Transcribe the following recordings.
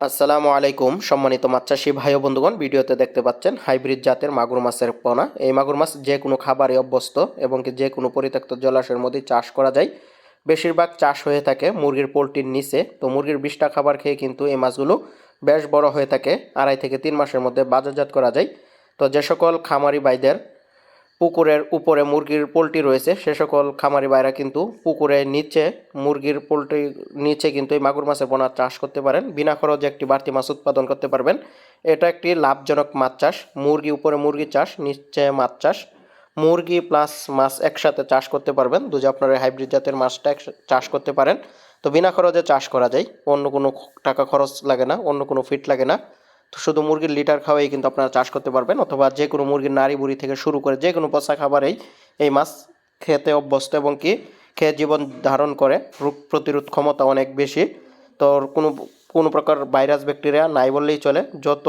আসসালামু আলাইকুম সম্মানিত মাছ চাষি ভাই ও বন্ধুগণ, ভিডিওতে দেখতে পাচ্ছেন হাইব্রিড জাতের মাগুর মাছের পোনা। এই মাগুর মাছ যে কোনো খাবারে অভ্যস্ত এবং কি যে কোনো পরিত্যক্ত জলাশয়ের মধ্যে চাষ করা যায়। বেশিরভাগ চাষ হয়ে থাকে মুরগির পোলট্রির নিচে। তো মুরগির বিষ্ঠা খাবার খেয়ে কিন্তু এই মাছগুলো বেশ বড় হয়ে থাকে। 2.5 থেকে 3 মাসের মধ্যে বাজারজাত করা যায়। তো যে সকল খামারি ভাইদের পুকুরের উপরে মুরগির পোলট্রি রয়েছে, সে সকল খামারি ভাইরা কিন্তু পুকুরের নিচে মুরগির পোলট্রি নিচে কিন্তু এই মাগুর মাছের পোনা চাষ করতে পারেন। বিনা খরচে একটি বাড়তি মাছ উৎপাদন করতে পারবেন। এটা একটি লাভজনক মাছ চাষ। মুরগি উপরে মুরগি চাষ, নিচে মাছ চাষ, মুরগি প্লাস মাছ একসাথে চাষ করতে পারবেন। যদি আপনারা হাইব্রিড জাতের মাছটা চাষ করতে পারেন তো বিনা খরচে চাষ করা যায়। অন্য কোনো টাকা খরচ লাগে না, অন্য কোনো ফিট লাগে না। তো শুধু মুরগির লিটার খাওয়াই কিন্তু আপনারা চাষ করতে পারবেন, অথবা যে কোনো মুরগির নাড়ি বুড়ি থেকে শুরু করে যে কোনো পচা খাবারেই এই মাছ খেতে অভ্যস্ত এবং কি খেয়ে জীবন ধারণ করে। রোগ প্রতিরোধ ক্ষমতা অনেক বেশি। তো কোনো কোনো প্রকার ভাইরাস ব্যাকটেরিয়া নাই বললেই চলে। যত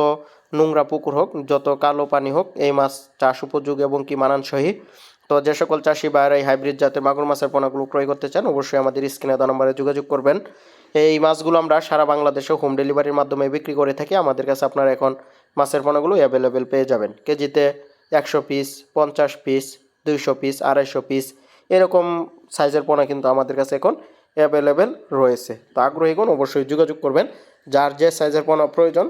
নোংরা পুকুর হোক, যত কালো পানি হোক, এই মাছ চাষ উপযোগী এবং কি মানানসই। তো যে সকল চাষি ভাইরা এই হাইব্রিড জাতের মাগুর মাছের পোনাগুলো ক্রয় করতে চান, অবশ্যই আমাদের স্ক্রিনে দেওয়া নম্বরে যোগাযোগ করবেন। এই মাছগুলো আমরা সারা বাংলাদেশে হোম ডেলিভারির মাধ্যমে বিক্রি করে থাকি। আমাদের কাছে আপনারা এখন মাছের পোনাগুলো অ্যাভেলেবেল পেয়ে যাবেন। কেজিতে 100 পিস, 50 পিস, 200 পিস, 250 পিস এরকম সাইজের পোনা কিন্তু আমাদের কাছে এখন অ্যাভেলেবেল রয়েছে। তো আগ্রহীগণ অবশ্যই যোগাযোগ করবেন। যার যে সাইজের পোনা প্রয়োজন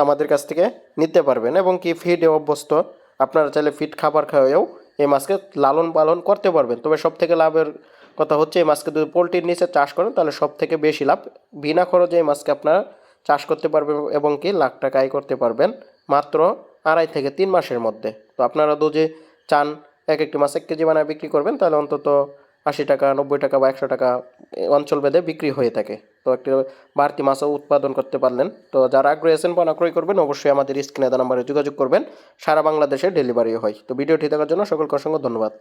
আমাদের কাছ থেকে নিতে পারবেন এবং কি ফিডে অভ্যস্ত আপনারা চাইলে ফিড খাবার খাওয়াও এই মাছকে লালন পালন করতে পারবেন। তবে সবথেকে লাভের কথা হচ্ছে এই মাছকে যদি পোলট্রির নিচে চাষ করেন তাহলে সবথেকে বেশি লাভ। বিনা খরচে এই মাছকে আপনারা চাষ করতে পারবেন এবং কি লাখ টাকা আয় করতে পারবেন মাত্র 2.5 থেকে 3 মাসের মধ্যে। তো আপনারা যদি চান এক একটি মাছ 1 কেজি বানায় বিক্রি করবেন, তাহলে অন্তত 80 টাকা, 90 টাকা বা 100 টাকা অঞ্চল ভেদে বিক্রি হয়ে থাকে। তো একটি বাড়তি মাছও উৎপাদন করতে পারলেন। তো যারা আগ্রহী আছেন পোনা ক্রয় করবেন, অবশ্যই আমাদের স্ক্রিনে দেওয়া নম্বরে যোগাযোগ করবেন। সারা বাংলাদেশে ডেলিভারি হয়। তো ভিডিওটি দেখার জন্য সকলকে অসংখ্য ধন্যবাদ।